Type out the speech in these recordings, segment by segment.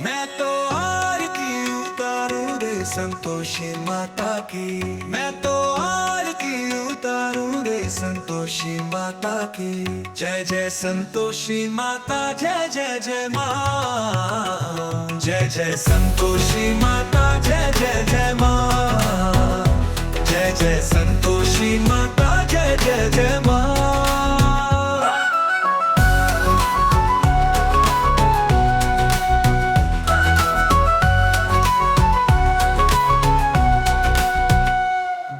मैं तो आरती उतारूं रे संतोषी माता की। मैं तो आरती उतारूं रे संतोषी माता की। जय जय संतोषी माता, जय जय जय माँ। जय जय संतोषी माता, जय जय जय माँ। जय जय संतोषी माता, जय जय जय माँ।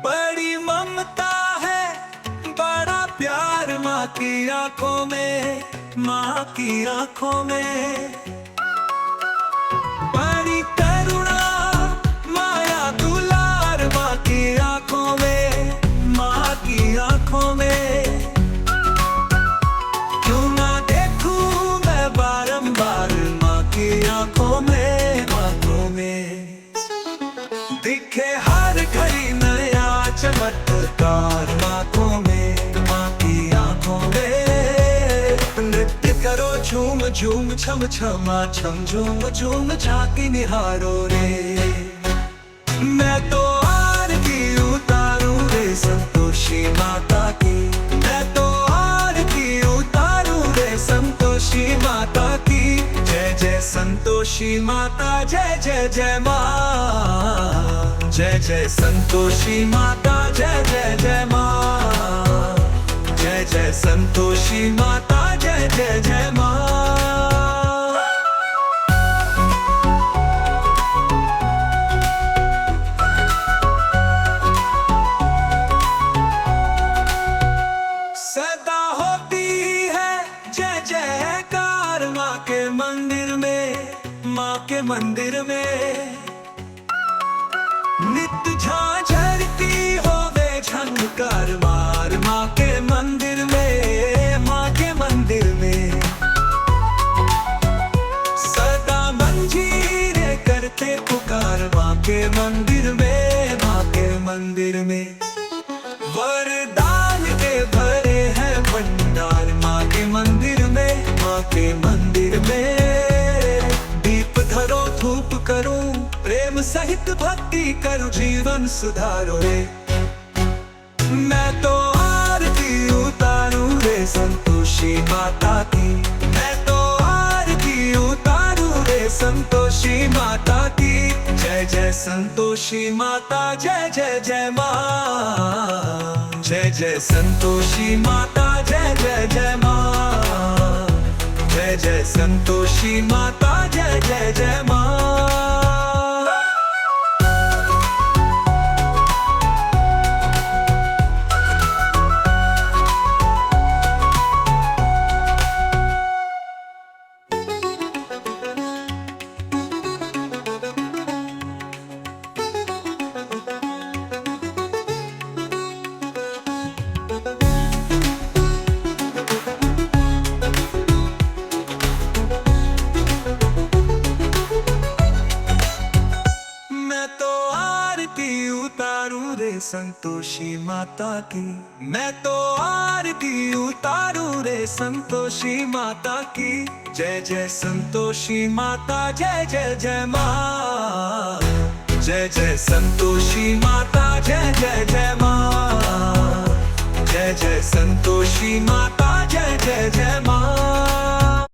बड़ी ममता है, बड़ा प्यार माँ की आंखों में, माँ की आंखों में। बड़ी करुणा, माया दुलार माँ की आंखों में, माँ की आंखों में। क्यों ना देखूं मैं बारंबार माँ की आंखों में, आंखों में। दिखे हर घड़ी नया चमत्कार आंखों में, माँ की आंखों में। नृत्य करो झूम झूम, छम छमा छम, झूम झूम झांकी निहारो रे। मैं तो आरती उतारूं रे संतोषी माता की। मैं तो आरती उतारूं रे संतोषी माता की। जय जय संतोषी माता, जय जय जय माँ। जय जय संतोषी माता, जय जय जय माँ। जय जय संतोषी माता, जय जय जय माँ। सदा होती है जय जयकार माँ के मंदिर में, माँ के मंदिर में। नित्य झांझरती होवे झंकार मार माँ के मंदिर में, माँ के मंदिर में। सदा मंजीरे करते पुकार माँ के मंदिर में, माँ के मंदिर में। वरदान के भरे हैं भंडार माँ के मंदिर में, माँ के मंदिर में। दीप धरो धूप करो, प्रेम सहित भक्ति करो, जीवन सुधारो रे। मैं तो आरती उतारूं रे संतोषी माता की। मैं तो आरती उतारूं रे संतोषी माता की। जय जय संतोषी माता, जय जय जय माँ। जय जय संतोषी माता, जय जय जय माँ। जय जय संतोषी माता, जय जय जय माँ। मैं तो आरती उतारूं रे संतोषी माता की। मैं तो आरती उतारूं रे संतोषी माता की। जय जय संतोषी माता, जय जय जय माँ। जय जय संतोषी माता, जय जय जय माँ। जय जय संतोषी माता, जय जय जय माँ।